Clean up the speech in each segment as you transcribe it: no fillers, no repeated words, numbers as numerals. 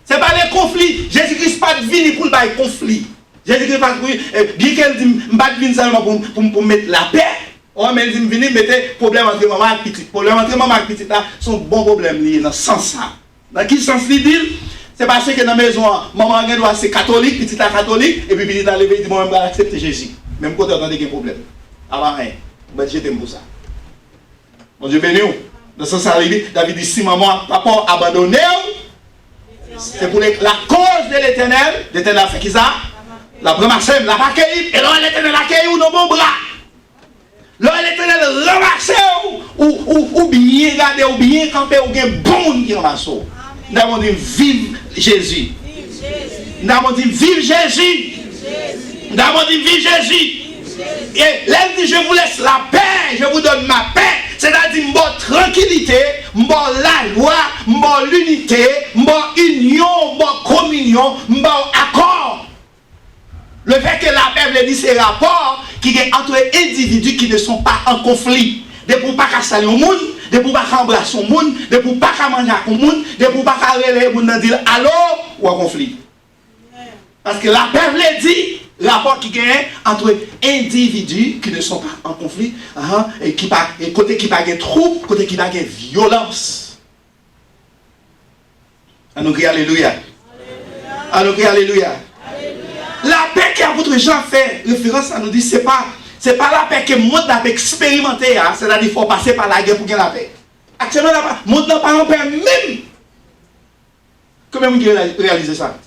C'est pas les conflits. Jésus-Christ pas venu pour le conflit. Jésus-Christ pas bien qu'elle dit pas venu seulement pour mettre la paix. Oh mais il dit mettre problème entre maman et petit. Problème entre maman et petit là sont bons problèmes liés dans sens ça. Dans quel sens il dit? C'est parce que dans la maison maman doit c'est catholique, petit là catholique et puis petit à lever dit moi je vais accepter Jésus. Même quand on a des problèmes. Avant rien. Ben je t'aime pour ça. Mon Dieu béni. Dans ce sens David dit si maman papa abandonné c'est pour la cause de l'Éternel. L'Éternel fait qui ça? La ramasse, la accueille, et là l'Éternel accueille ou nos bons bras. Là l'Éternel ramasse ou bien garder ou bien camper ou bien bon qui ramasse. Nous avons dit vive Jésus. Nous avons dit vive Jésus. Nous avons dit vive Jésus. Et là il dit je vous laisse la paix, je vous donne ma paix. C'est-à-dire mon tranquillité, mon la loi, mon l'unité, mon union, mon communion, mon accord. Le fait que la Bible dit c'est rapport qui est entre individus qui ne sont pas en conflit. De pour pas saluer au monde, de pour pas embrasser au monde, de pour pas manger au monde, de pour pas relayer au monde dire allô ou en conflit. Parce que la Bible dit rapport qui gagne entre individus qui ne sont pas en conflit et qui pas et côté qui pas de trouble, côté qui pas de violence. On crie alléluia. On crie alléluia. La paix qu'apôtre Jean fait référence à nous dit c'est pas la paix que le monde a expérimenté, c'est-à-dire qu'il faut passer par la guerre pour gagner la paix. Actuellement le monde n'a pas en paix même. Comment vous réalisez ça?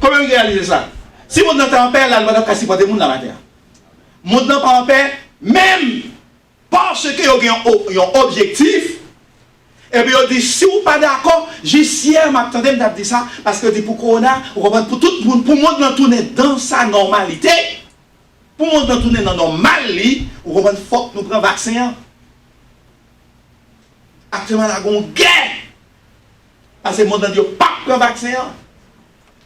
Comment vous réalisez ça? Si vous n'êtes pas en paix, la loi n'a pas supporté le monde dans la terre. Le monde n'a pas en paix, même parce que vous avez un objectif. Et puis vous dit, si vous n'êtes pas d'accord, juste hier, je m'attendais dit ça, parce que pour Corona, pour tout le monde, pour le monde tourner dans sa normalité, pour le monde tourner dans la normalité, vous comprenez, il faut que nous prenions le vaccin. Actuellement, nous avons une guerre. Parce que le monde n'a pas pris le vaccin.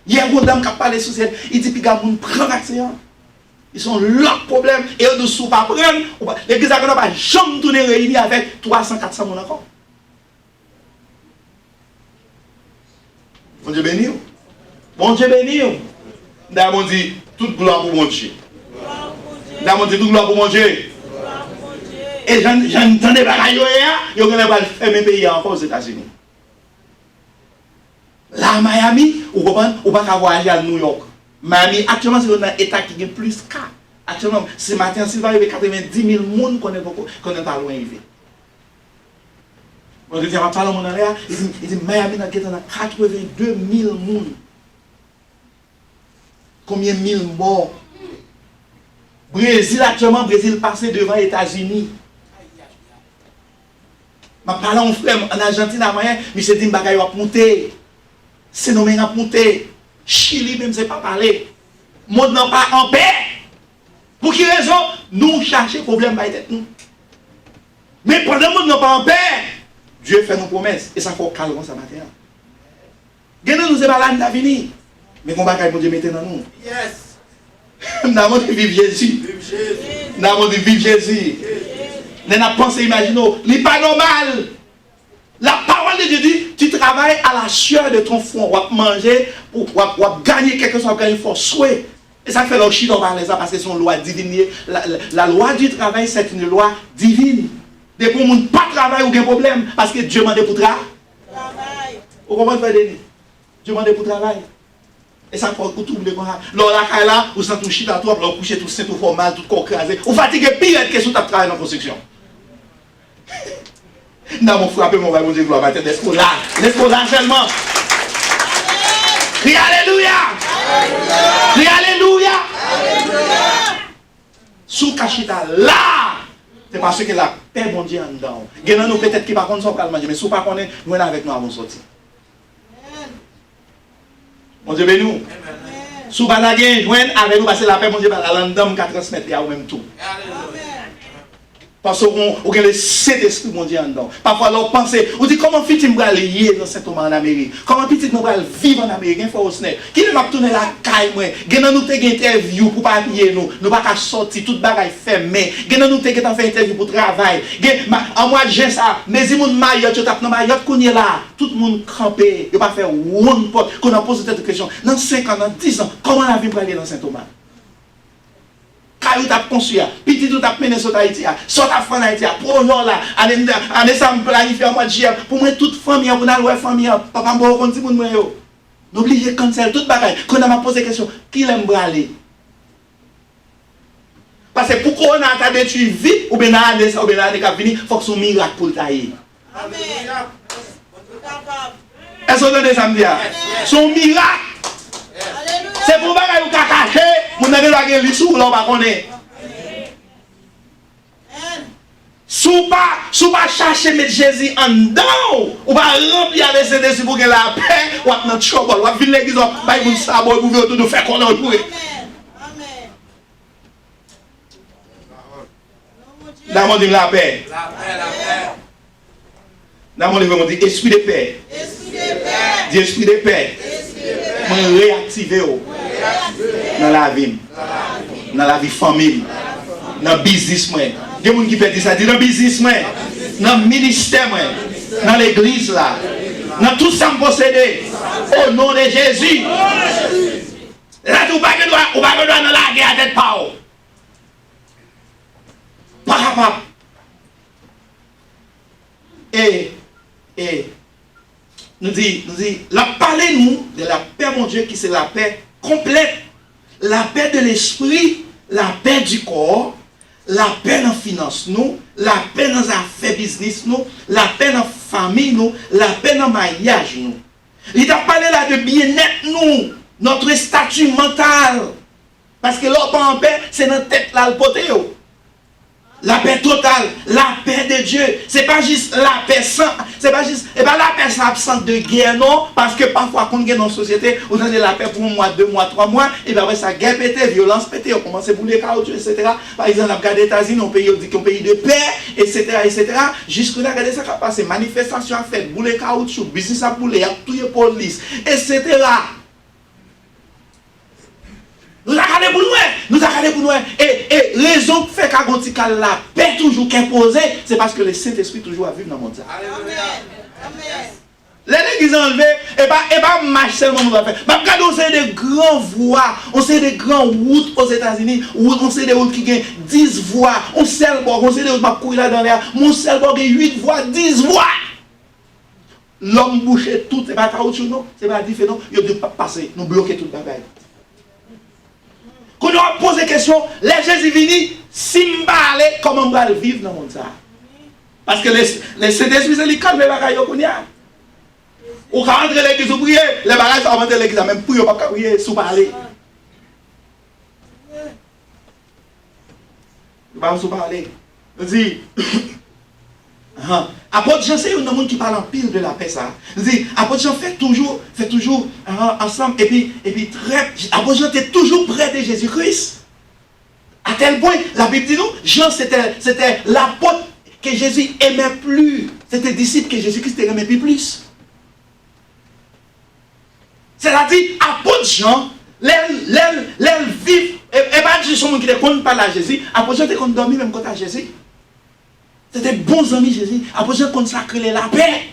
Il y a une dame qui a parlé sur cette, il dit que les gens prennent le vaccin. Ils sont leurs problèmes. Et eux ne sont pas prendre. L'église n'a pas jamais tourné réunie avec 300-400 personnes encore. Bon Dieu béni. Bon Dieu béni. Nous avons dit toute gloire pour mon Dieu. Nous avons dit toute gloire pour mon Dieu. Et j'entendais pas qu'il y a pas fermer pays encore aux États-Unis. Là, à Miami, on ne peut pas voyager à New York. Miami, actuellement, c'est un état qui a plus de cas. Actuellement, ce matin, s'il va arriver 90 000 personnes qu'on n'est pas loin d'arriver. On dit, on va parler de mon area, il dit, Miami, il y a 82 000 personnes. Combien de mille morts? Brésil, actuellement, Brésil passé devant les États-Unis. Je parle à mon frère en Argentine, mais je dis, je vais monter. C'est nommé à monter. Chili, même, c'est pas parler. Le monde n'a pas en paix. Pour quelle raison? Nous cherchons problème par tête nous. Mais pendant que le monde n'a pas en paix, Dieu fait nos promesses. Et ça faut calme ça matin. Nous c'est pas là d'avenir. Mais qu'on va pour Dieu mettre dans nous. Yes. Nous avons dit vive Jésus. Nous avons dit vive Jésus. Nous avons pensé, imaginons, ce n'est pas normal. La parole de Dieu dit, tu travailles à la sueur de ton front, ou manger, ou gagner quelque chose, gagner force, souhait. Et ça fait le chien dans les parce que c'est une loi divine. La loi du travail, c'est une loi divine. Et pour ne pas travailler, ou un problème, parce que Dieu m'a demandé pour travailler. Vous comprenez? Dieu m'a demandé pour travailler. Et ça fait tout le monde. Là, vous sentez tout chien dans toi, vous couchez tout sain, tout formal, tout corps crasé. Vous fatiguez pire que si vous travaillez dans la construction. Nous avons frappé mon frère, mon Dieu, gloire à Dieu, laisse-moi là seulement. Crie Alléluia! Crie Alléluia! Sous Kachita, là, c'est parce que la paix, mon Dieu, en dedans. Il y a nous peut-être qui par contre sont pas manger, mais si vous ne connaissez pas, nous sommes avec nous avant de sortir. Mon Dieu, bénis-nous. Si vous ne connaissez pas, avec nous, parce que la paix, mon Dieu, la dame qui transmet à vous même tout. Parce qu'on a le Saint-Esprit mon Dieu en dedans. Parfois, on pense, on dit comment petit me va lier dans Saint-Thomas en Amérique. Comment petit me va vivre en Amérique. Il faut aussi. Qui ne m'a tourné la caille, moi. Gagnant nous te interview pour pas payer nous. Nous pas qu'à sortir, toute bagaille fermée. Gagnant nous te fait interview pour travail. En mois de juin, ça, mais si mon Mayotte, tu tapes dans Mayotte, qu'on est là. Tout le monde campé. Il va pas faire one pot. Qu'on a posé cette question. Dans 5 ans, dans 10 ans, comment la vie va aller dans Saint-Thomas? Quand tu as construit, puis tu as mené sur Haïti, sur ta famille Haïti, pour nous là, année ça me planifie en mois de juillet, pour moi toute famille, pour nous famille, papa m'a dit mon moi yo. N'oubliez cancel toute bagaille. Quand on m'a posé question, qui l'aime aller? Parce que pour qu'on a ta détruit vite ou bien année ça ou bien année qui venir, faut que son miracle pour tailler. Amen. Est-ce que vous entendez ça me dire? Son miracle. C'est pour bagaille ou caché, mon n'avez pas gagné sous là pas connaît. Sous pas chercher mettre Jésus en dedans, ou pas remplir avec ces désirs pour que la paix ou notre trouble, ou venir l'église ou pas vous sabot pour vous tout faire qu'on en jouer. Dans mon dit la paix. Dans mon livre on dit esprit de paix. Dis esprit de paix. Moi réactiver dans la vie, dans la vie famille, dans le business moi. Il y a des gens qui peuvent dire ça, dans le business moi, dans le ministère moi, dans l'église là, dans tout ça me posséder. Au nom de Jésus. Là tu pas que doit dans la guerre tête pas. Pas capable. Et nous dit, parlez-nous de la paix, mon Dieu, qui c'est la paix complète. La paix de l'esprit, la paix du corps, la paix dans la finance, nous, la paix dans les affaires business, nous, la paix dans la famille, nous, la paix dans le mariage, nous. Il a parlé là de bien-être, nous, notre statut mental. Parce que l'autre en paix, c'est notre tête là, le poté. La paix totale, la paix de Dieu. C'est pas juste la paix sans, c'est pas juste, et pas la paix absente de guerre, non. Parce que parfois, quand on est dans la société, on a de la paix pour 1 mois, 2 mois, 3 mois, et bien après ça, guerre pété, violence pété, on commence à bouler caoutchouc, etc. Par exemple, on a regardé les États-Unis, on dit qu'on pays de paix, etc., etc. Jusque-là, regardez ça qui a passé, manifestation à faire, bouler caoutchouc, business à bouler, à tout les police, etc. Nous avons regardé pour nous. Et raison qui fait qu'à la paix toujours qu'imposée, c'est parce que le Saint-Esprit toujours à vivre dans le monde. L'église enlevée, et pas marche seulement nous va faire. Regardez, on sait des grands voies, on sait des grands routes aux États-Unis, on sait des routes qui ont 10 voies, on sait des routes qui courir là dans l'air, on sait des routes qui ont 8 voies, 10 voies. L'homme bouché tout, c'est pas caoutchouc, non, c'est pas différent, il ne peut pas passer, nous bloquer tout le bagaille. Quand on a posé la question, les Jésus vini, si je vais comment je vais vivre dans le monde. Parce que les Saint-Esprit, c'est les calmes, les bagages qu'on y a. Ou quand on entre l'église, on prie, les bagages sont rentrés l'église, même pour ne pas prier, sous parler. Il ne va pas sous parler. On dit, apôtre Jean, c'est un monde qui parle en pile de la paix, ça. Apôtre Jean fait toujours ensemble, et puis apôtre Jean était toujours près de Jésus-Christ. À tel point, la Bible dit nous, Jean c'était l'apôtre que Jésus aimait plus. C'était disciple que Jésus-Christ aimait plus. C'est-à-dire, apôtre Jean, l'aile vif, et pas juste son monde qui ne compte pas à Jésus, apôtre Jean était qu'on dormit même quand à Jésus. C'était bons amis Jésus. Après, j'ai consacré la paix.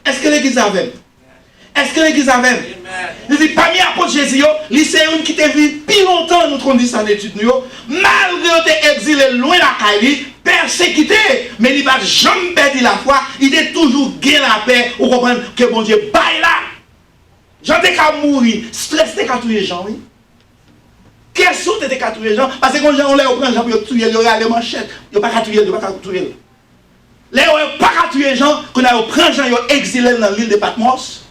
Est-ce que l'église avait? Est-ce que l'église avait? Je dis, parmi l'apôtre Jésus, c'est un qui t'a vu plus longtemps, nous avons dit ça en étude, malgré être exilé loin de la caille, persécuté, mais il n'a jamais perdu la foi, il est toujours gagné la paix, vous comprenez que mon Dieu baille là. J'en ai qu'à mourir, stress t'es qu'à tous les gens, oui. Qu'est-ce que tu es capturé les gens? Parce que quand on les prend, les gens pour tuer, ils ont les manchettes, ils n'ont pas capturé, ils n'ont pas capturé. Les gens n'ont pas capturé les gens, quand on prend les gens, ils ont exilé dans l'île de Patmos.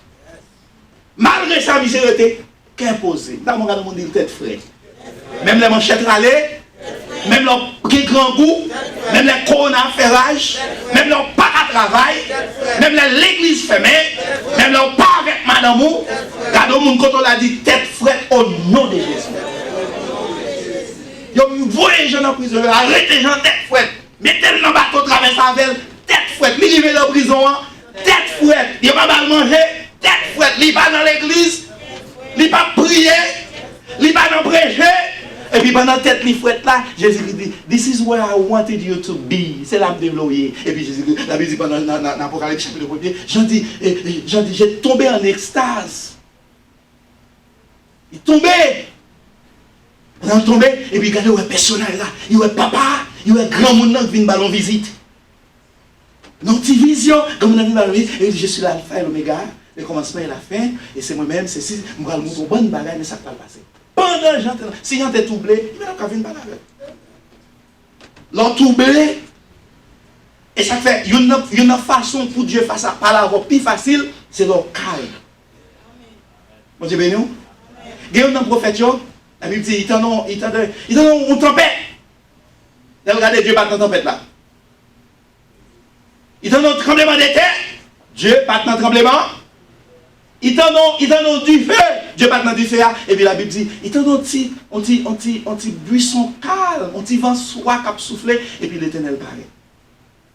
Malgré sa misérité, qu'imposé. Dans mon cas, on dit tête frais. Même les manchettes râlées, même leurs grands goûts, même les corona ferrage, même leurs pas à travail, même l'église fermée, même leurs pas avec madame ou, quand on a dit tête frais au nom de Jésus. Ils voient les gens en prison, arrêtent les gens tête fouette. Mettez-le dans le bateau, traversez avec tête fouette. Ils arrivent dans la prison, tête fouette. Ils n'ont pas mal mangé, tête fouette. Ils ne pas dans l'église, ils ne pas prier, ils ne pas dans prêcher. Et puis pendant tête les fouettes là, Jésus dit, this is where I wanted you to be. C'est là que développé. Et puis Jésus, la Bible dit pendant l'Apocalypse chapitre 1er, Jean dit, j'ai tombé en extase. Il tombait. On est tombé, et puis regardez, il y a un personnage là, il y a un papa, il y a un grand monde qui vient ballon visite. Une petite vision, comme on a vu ballon visite, et il dit, je suis l'alpha et l'oméga, le commencement et la fin, et c'est moi-même, c'est si, je vais vous montrer une bonne bagarre, mais ça va passer. Pendant j'entends, si j'entends troublé, il va pas venir parler avec. L'on troublé, et ça fait, il y a une façon pour Dieu faire ça, parler plus facile, c'est leur calme. Bon Dieu béni. Il y a un prophète, la Bible dit, il t'en a une tempête. Regardez, Dieu pas dans tempête là. Il t'en a un tremblement de terre. Dieu pas dans tremblement. Il t'en a du feu. Dieu pas dans du feu. Et puis la Bible dit, il t'en a un petit buisson calme, un petit vent soit qui a soufflé. Et puis l'Éternel parle.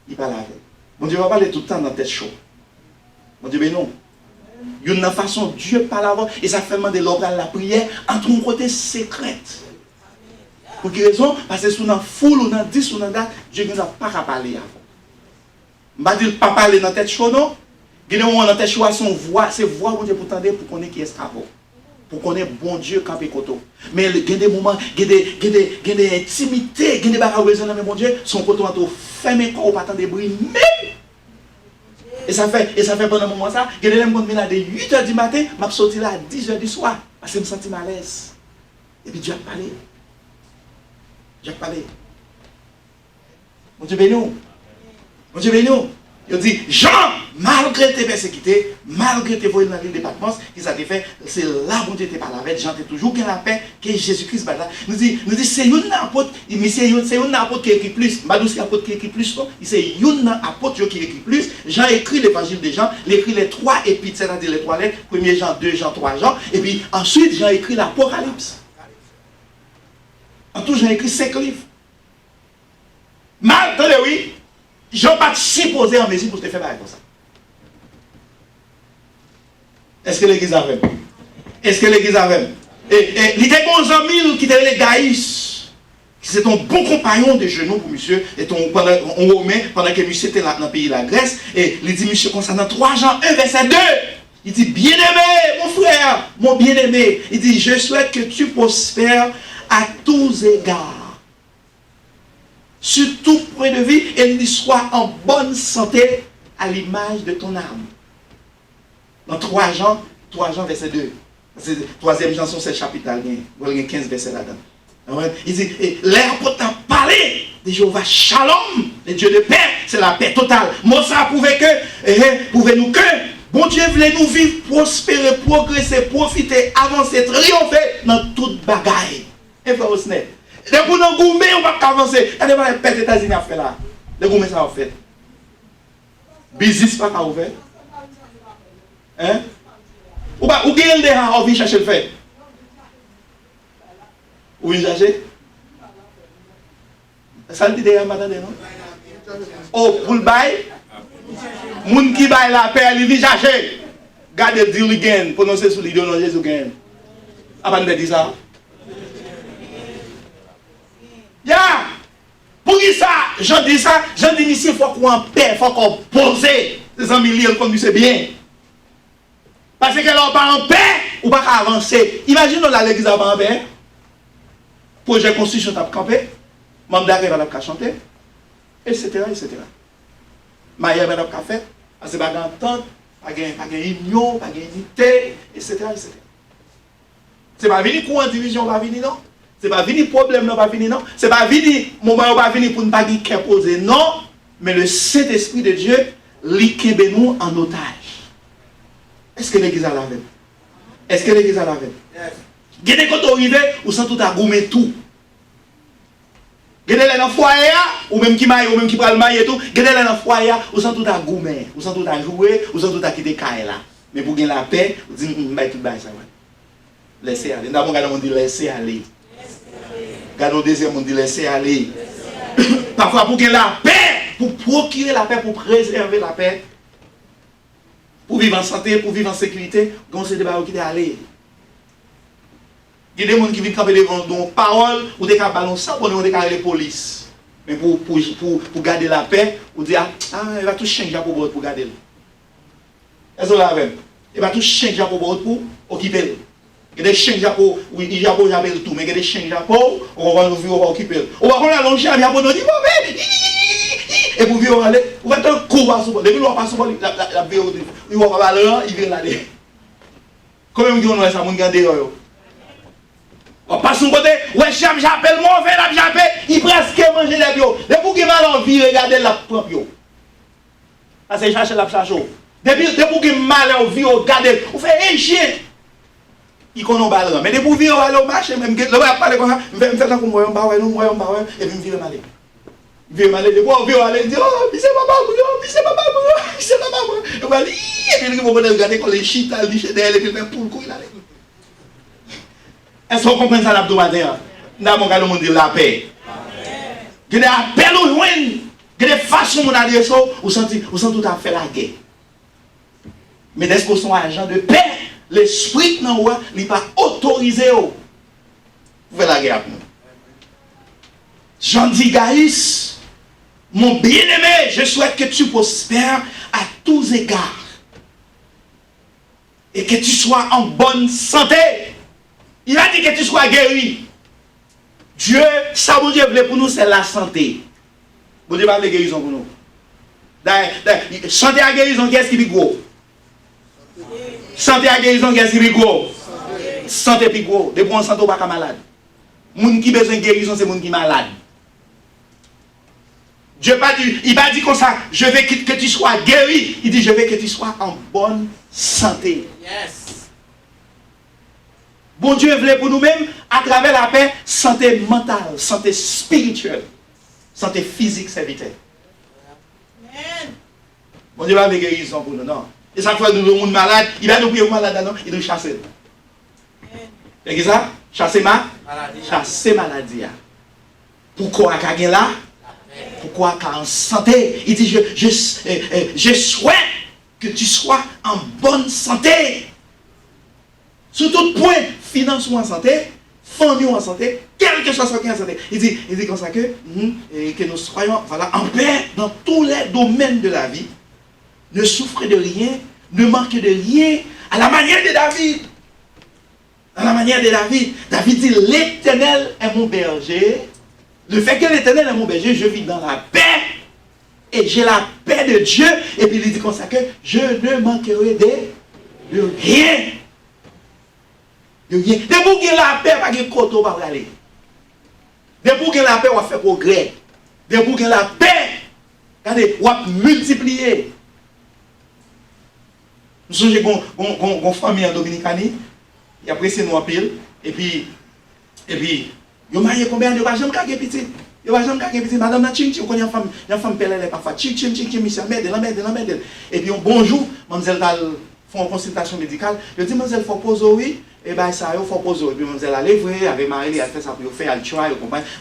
Il parle avec. Mon Dieu va parler tout le temps dans la tête chaude. Mon Dieu, mais non. Il y a une façon, Dieu parle avant, et ça fait demander l'oral la prière entre un côté secrète. Pour quelle raison? Parce que si on a foule, on a 10, on a date, Dieu n'a pas qu'à parler avant. Je ne vais pas dire pas parler dans la tête chaude, non? Il y a un moment dans la tête chaude, son voix, c'est voix bon Dieu pour tendre, pour qu'on ait qui est escavo. Pour qu'on ait bon Dieu campé koto. Mais il y a des moments, il y a des intimités, il y a des barres raisonner, mais bon Dieu, son koto a tout fermé, quand on pas attendre des bruits, même. Et ça fait pendant un moment ça, je vais me là de 8h du matin, je vais sortir là à 10h du soir, parce que je me sens mal à l'aise. Et puis Dieu a parlé. Dieu a parlé. Mon Dieu béni. Mon Dieu béni. Il dit, Jean, malgré tes persécutés, malgré tes voyages dans l'île de Patmos, qui ça te fait, c'est là où Dieu te parle avec, Jean, tu toujours qu'un la paix, que Jésus-Christ va là. Nous dit, c'est une apôtre, mais c'est une apôtre qui écrit plus. Madou, c'est apôtre qui écrit plus, non? C'est une apôtre qui écrit plus. Jean écrit l'évangile de Jean, il écrit les 3 épîtres, c'est-à-dire les 3 lettres, 1er Jean, 2 Jean, 3 Jean, et puis ensuite, Jean écrit l'Apocalypse. En tout, Jean écrit 5 livres. Mal, attendez, oui. Jean pas supposé en mesure pour te faire comme ça. Est-ce que l'église a fait? Est-ce que l'église a fait? Et il était bon ami qui était les Gaïs. C'est ton bon compagnon de genoux pour monsieur. Et ton romain, pendant que monsieur était dans le pays de la Grèce. Et il dit, monsieur, concernant 3 Jean 1, verset 2. Il dit, bien-aimé, mon frère, mon bien-aimé. Il dit, je souhaite que tu prospères à tous égards. Sur tout point de vie, et qu'il soit en bonne santé à l'image de ton âme. Dans 3 Jean, verset 2. C'est 3e chanson, c'est le chapitre, il y a 15 versets là-dedans. Il dit, l'apôtre a parlé de Jéhovah Shalom, le Dieu de paix, c'est la paix totale. Moi, ça a prouvé que, pouvez-nous que, bon Dieu voulait nous vivre, prospérer, progresser, profiter, avancer, triompher dans toute bagaille. Et frère Osner. Depuis nous gourmet, on va pas avancer. Regardez pas les pères des États-Unis à faire là. Les gourmets, ça a fait. Business pas qu'à ouvert. Hein? Ou gagnez des gens, on vient chercher le fait. Ou vient chercher? Ça dit derrière madame, non? Oh, pour le bail? Moun qui baille la paix, il vient chercher. Gardez le deal again, prononcez sur l'idée de Jésus again. Avant de dire ça. Yeah. Pour qui ça, j'en dis ça, j'en dis ici, il faut qu'on en paix, il faut qu'on pose ces millions comme c'est bien. Parce que l'on pas en paix, ou pas avancer. Imaginez la l'église avant en paix. Projet construction t'a campé, membre d'arrêt va la chanter, etc. etc. Maïa va la faire, parce que pas d'entente, pas de union, pas d'unité, etc. etc. C'est pas venir pour une division, va venir non. C'est pas venir problème, non, pas venir, non. C'est pas venir, moment pas venir pour ne pas dire poser, non. Mais le Saint-Esprit de Dieu, l'ikembe nous en otage. Est-ce que l'église a la même? Est-ce que l'église a la même? Il y a des côtés arrivés où sont tout à gommer tout. Il y a des dans le foyer, ou même qui maille, ou même qui prend le maille et tout. Il y a des dans le foyer où sont tout à gommer, où sont tout à jouer, où sont tout à quitter caille là. Mais pour gagner la paix, vous dites, tout ça. Laissez aller. D'abord, on dit laissez aller. Gardez au deuxième monde, laissez aller. Parfois pour qu'il y ait la paix, pour procurer la paix, pour préserver la paix, pour vivre en santé, pour vivre en sécurité, on se débat qui est allé. Il y a des gens qui viennent camper devant nos paroles, ou des cas ballon sans bonheur, ou des cas les police. Mais pour garder la paix, ou dire, ah, il va tout changer pour garder. Est-ce que vous l'avez? Il va tout changer pour occuper. Il y a des chiens Japon, oui, il Japon j'appelle tout, mais il y a des chiens Japon, on va occuper. On va prendre la longue chien, Japon, on dit, et pour vivre aller, on va être un coup à ce depuis on passe la vidéo, il va pas aller, il vient aller. Comment on a ça, mon gars derrière? On passe son côté, ouais, j'appelle mon frère, j'appelle, il presque manger les bio. Les pour qui mal en vie, regardez la propre bio. Parce que chercher la chasse. Depuis pour qui mal en vie, regardez, on fait un chien. Il connaît un ballon. Mais depuis pour aller au marché, même que le va parler comme ça, je vais me faire ça comme moi, et puis me virer malé. Virer malé, de quoi on vient aller dire, oh, c'est papa, c'est papa, c'est papa. Et voilà, et puis il va regarder quand les chites, les chites, et puis pour le coup, il allait. Est-ce qu'on comprend ça l'abdominal? Nous avons dit la paix. Il y a des appels au loin. Il y a des façons de dire ça. Vous sentez tout à fait la guerre. Mais est-ce qu'on sont agents de paix? L'esprit n'est pas autorisé. Vous faites la guerre avec nous. Jean dit Gaïs, mon bien-aimé, je souhaite que tu prospères à tous égards. Et que tu sois en bonne santé. Il a dit que tu sois guéri. Dieu, ça mon Dieu voulait pour nous, c'est la santé. Bon Dieu parle de guérison pour nous. Santé à guérison, qu'est-ce qui est gros? Santé à guérison, qu'est-ce qui est gros? Santé est gros. Depuis on santé, on n'est pas malade. Les gens qui ont besoin de guérison, c'est les gens qui sont malades. Dieu pas dit, il va dire comme ça, je veux que tu sois guéri. Il dit, je veux que tu sois en bonne santé. Yes. Bon Dieu voulait pour nous-mêmes, à travers la paix, santé mentale, santé spirituelle, santé physique, c'est vite. Bon Dieu va avec guérison pour nous, non. Et chaque fois que nous sommes malades, il va nous prier malade, non, il nous chasse. C'est ça? Chasser maladie. Chasser maladie. Pourquoi il y a là? Pourquoi il y a en santé? Il dit, je souhaite que tu sois en bonne santé. Sur tout point, finance ou en santé, famille ou en santé, quel que soit ce qui est en santé. Il dit comme ça que nous soyons voilà, en paix dans tous les domaines de la vie. Ne souffrez de rien, ne manquez de rien, à la manière de David. À la manière de David. David dit, l'Éternel est mon berger. Le fait que l'Éternel est mon berger, je vis dans la paix. Et j'ai la paix de Dieu. Et puis il dit comme ça que je ne manquerai de rien. De pour que la paix, pas que koto va aller. De pour que la paix va faire progrès. De pour que la paix, regardez, va multiplier. Nous sommes une famille en Dominicanie, il apprécie nous en pile, et puis, ils marié combien de gens qui ont petit. Ils ont jamais petit. Madame na ching ching, il y a une femme pelle parfois. Ching ching ching ching, monsieur, m'aide. Et puis, bonjour, mademoiselle font une consultation médicale. Je dis, mademoiselle, il faut poser, oui. Et bien, ça, il faut poser. Et puis, mademoiselle a levé, avec Marie, elle a fait ça pour faire, elle choix,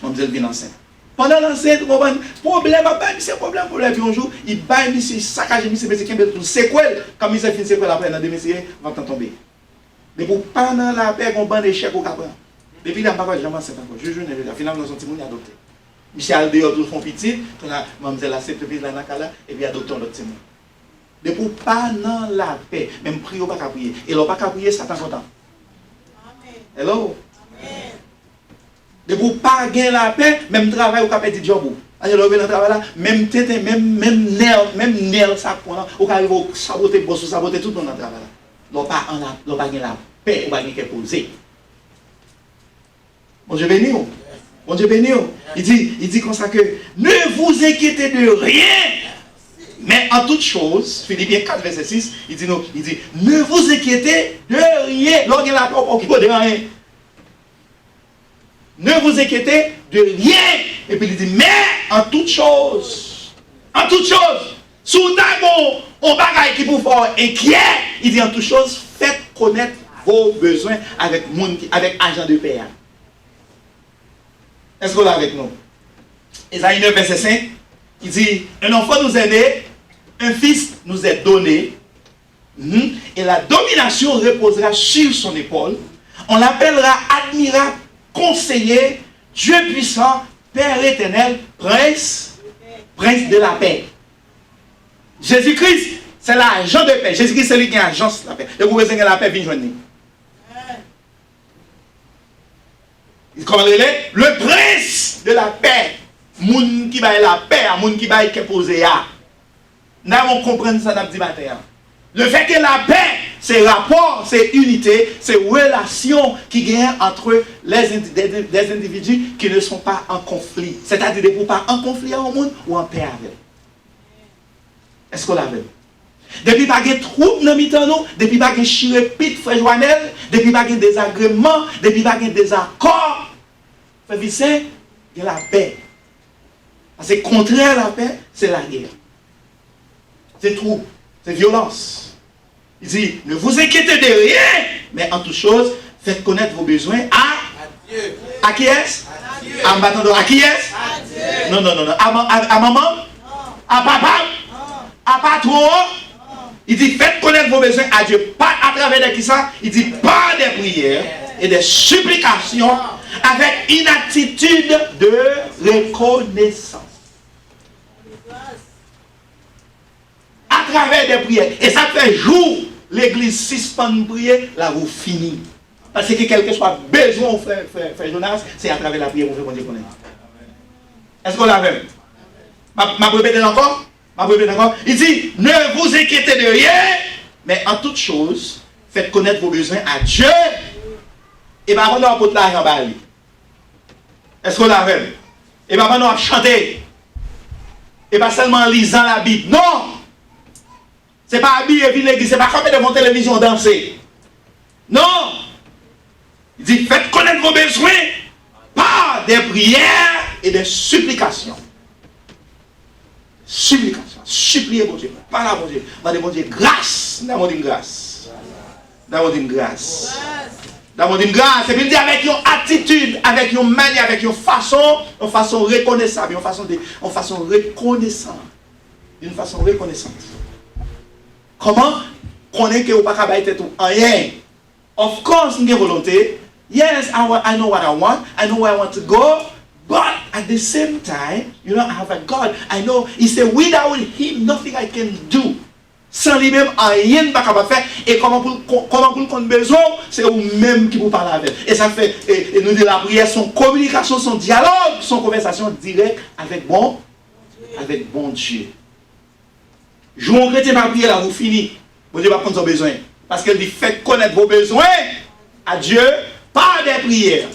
mademoiselle vient enceinte. Pendant l'enceinte, problème, c'est problème. Puis un jour, il baille, monsieur, saccage, monsieur, c'est quoi? Quand monsieur finit, c'est quoi après, dans 2 messieurs, va t'en tomber. Mais pour pas dans la paix, on bande d'échecs au capran. Depuis là, je ne sais pas enceinte encore. Je joue, finalement, dans son petit monde, il a adopté. Monsieur a dehors, tout son petit, quand la mademoiselle a accepté de la nakala, et puis adopté un autre petit monde. Mais pour pas dans la paix, même prier, on ne peut pas prier. Et l'on ne peut pas prier, Satan content. Hello? Amen. De pour pas gagner la paix, même travail ou capé de job. Alors le travail là, même tête, même nerf ça prend, ou arrive au saboter boss, saboter tout dans le travail là. L'on pas gagner la paix ou pas gagner quelque chose. Bon Dieu béni. Bon Dieu béni. Il dit comme ça que ne vous inquiétez de rien. Mais en toute chose, Philippiens 4, verset 6, il dit ne vous inquiétez de rien. Lorsqu'il a la paix, de rien. Ne vous inquiétez de rien. Et puis il dit, mais en toute chose, sous d'abord, on bagaille qui vous fait inquiet. Il dit en toute chose, faites connaître vos besoins avec agent de paix. Est-ce qu'on est avec nous? Ésaïe 9, verset 5, il dit, un enfant nous est né, un fils nous est donné, et la domination reposera sur son épaule. On l'appellera admirable, conseiller, Dieu puissant, Père éternel, prince de la paix. Jésus-Christ, c'est l'agent de paix. Jésus-Christ, c'est lui qui agence la paix. Et vous voyez que la paix vient joindre. Comment il est? Le prince de la paix. Moun qui va la paix, moun qui va qui posé à. Nous allons comprendre ça dans le matin. Le fait que la paix, c'est rapport, c'est unité, c'est relation qui gagne entre des individus qui ne sont pas en conflit. C'est-à-dire qu'ils ne sont pas en conflit au monde ou en paix avec. Est-ce qu'on l'avait? Depuis pas de troubles dans nous, depuis pas de chirépite, frère Joannel, depuis pas de désagréments, depuis pas de désaccords, frère Vicent, il y a la paix. Parce que contraire à la paix, c'est la guerre. C'est trouble, c'est violence. Il dit, ne vous inquiétez de rien, mais en toute chose, faites connaître vos besoins à Dieu. À qui est-ce? À Dieu. À qui est-ce? À Dieu. Non. À maman? Non. À papa? Non. À patron? Non. Il dit, faites connaître vos besoins à Dieu. Pas à travers de qui ça? Il dit, pas des prières et des supplications avec une attitude de reconnaissance. À travers des prières. Et ça fait jour, l'église suspend de prier, là vous finissez. Parce que quel que soit besoin, frère Jonas, c'est à travers la prière que vous faites connaître. Est-ce qu'on l'a vu? Ma répéter encore? Il dit, ne vous inquiétez de rien, mais en toute chose, faites connaître vos besoins à Dieu. Et bien, on a un l'argent en bas. Est-ce qu'on l'a vu? Et bien, on a chanté. Et pas seulement en lisant la Bible. Non! C'est pas habiller et l'église, c'est pas comme devant la télévision danser. Non! Il dit, faites connaître vos besoins par des prières et des supplications. Supplications. Suppliez mon Dieu. Par là, mon Dieu. Demandez mon Dieu grâce. Demandez une grâce. Demandez une grâce. Demandez une grâce. Et puis il dit avec une attitude, avec une manière, avec une façon reconnaissable, une façon reconnaissante. D'une façon reconnaissante. Comment connaître que vous ne pouvez pas être tout rien? Of course, nous avons volonté. Yes, I know what I want. I know where I want to go. But at the same time, you know, I have a God. I know, he said, without him, nothing I can do. Sans lui-même, rien ne peut faire. Et comment pour le compte besoin, c'est vous-même qui vous parlez avec. Et ça fait, et nous disons la prière, son communication, son dialogue, son conversation directe avec bon Dieu. Jouons chrétien par prière là, vous finissez. Bon Dieu va prendre son besoin. Parce qu'elle dit, faites connaître vos besoins à Dieu par des prières,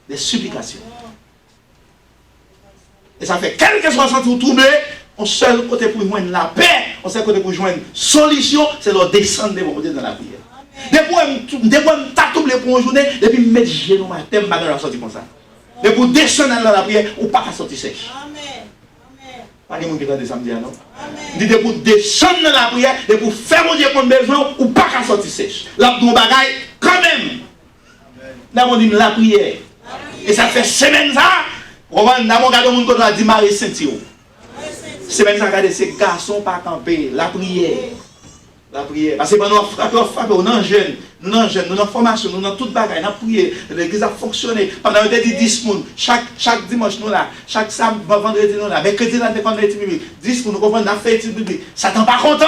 des supplications. Et ça fait, quel que soit le sentiment troublé, on seul côté pour joindre la paix, on seul côté pour joindre solution, c'est leur descendre dans la prière. Des fois, je tape troublé pour une journée, et puis je mets genou ma tête, je vais sortir comme ça. Mais pour descendre dans la prière, ou pas sortir sèche. Pas de monde qui est samedi, non? Dit pour descendre dans la prière, de pour faire mon Dieu qu'on a besoin, ou pas qu'à sortir sèche. Là, pour bagaille, quand même. Là, on dit la prière. Et ça fait semaine ça. On va dans mon gars, on a dit Marie Saint-Thio. Semaine ça, regardez ces garçons pas camper. La prière. La prière. Parce que nous frappons, nous sommes jeunes, nous sommes en formation, nous sommes toute bagaille, nous avons prié, l'église a fonctionné. Pendant 10 personnes, chaque dimanche nous là, chaque samedi, vendredi nous là, mercredi nous avons fait 10 personnes, nous comprenons, nous avons fait 10 bibliques. Ça t'en pas content?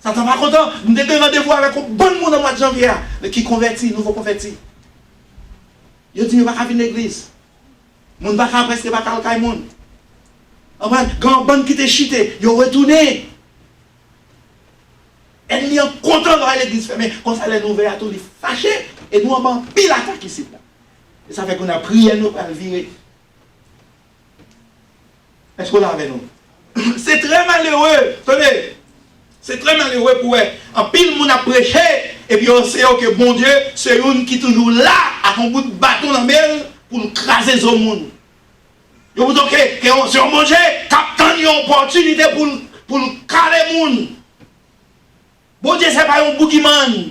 Ça t'en pas content? Nous avons rendez-vous avec un bon monde au mois de janvier qui convertit, nouveau converti. Ils disent, nous ne pouvons pas venir à l'église. Nous ne pouvons pas presque pas calmer le monde. Quand bon qui était chuté, ils ont retourné. Elle est content de l'église fermée. Quand ça les nouvelles à tout, ils fâchés. Et nous avons pile attaque ici. Et ça fait qu'on a prié nous pour le virer. Est-ce qu'on l'a avec nous? C'est très malheureux. Tenez. C'est très malheureux pour eux. En pile, on a prêché. Et puis on sait que bon Dieu, c'est une qui est toujours là, avec un bout de bâton dans le mail pour craser les monde. Vous vous dites que c'est un bon Dieu qui a une opportunité pour caler les monde. Bon Dieu, ce n'est pas un boogeyman.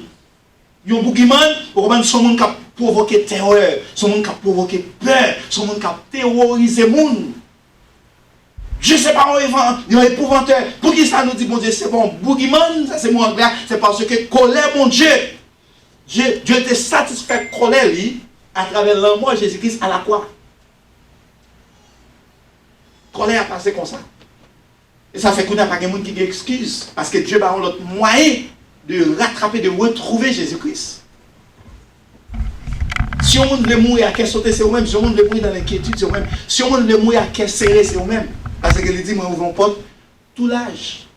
Un boogeyman, pour comprendre son monde provoqué terreur, son monde qui a provoqué peur, son monde qui a terrorisé le monde. Je ne sais pas, il y a un épouvanteur. Pour qui ça nous dit, bon Dieu, c'est bon, boogeyman, ça c'est mon anglais, c'est parce que colère, mon Dieu. Dieu était satisfait de colère, lui, à travers l'amour de Jésus-Christ à la croix. Colère a passé comme ça. Et ça fait qu'on n'a pas de monde qui excuse. Parce que Dieu a l'autre moyen de rattraper, de retrouver Jésus-Christ. Si on veut mourir à quel sauter, c'est vous-même. Si on veut mourir dans l'inquiétude, c'est vous-même. Si on veut mourir à quel serrer, c'est vous-même. Parce qu'il dit, moi, on vous porte tout l'âge.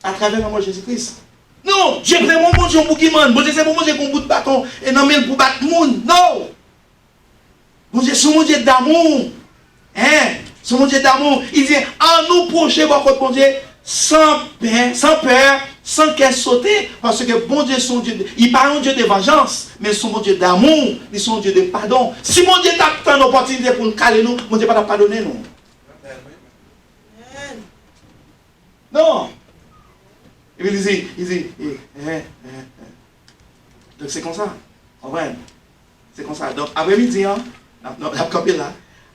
À travers l'amour de Jésus-Christ. Non, Dieu prend mon Dieu pour qui man. Bon Dieu, c'est pour manger qu'on bout de bâton. Et non, mais pour battre le monde. Non. Bon Dieu, c'est mon Dieu d'amour. Hein? C'est mon Dieu d'amour. Il dit, en nous procher, bon Dieu, sans peur, sans qu'elle saute. Parce que bon Dieu, son Dieu, il parle un Dieu de vengeance, mais son bon Dieu d'amour, il son Dieu de pardon. Si mon Dieu t'a une opportunité pour nous caler nous, mon Dieu va pas pardonner nous. Non. Il dit, donc c'est comme ça. En vrai, c'est comme ça. Donc après-midi,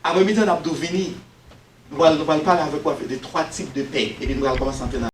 après-midi, on a venir. Nous allons parler avec quoi? De 3 types de paix. Et puis nous allons commencer à entendre.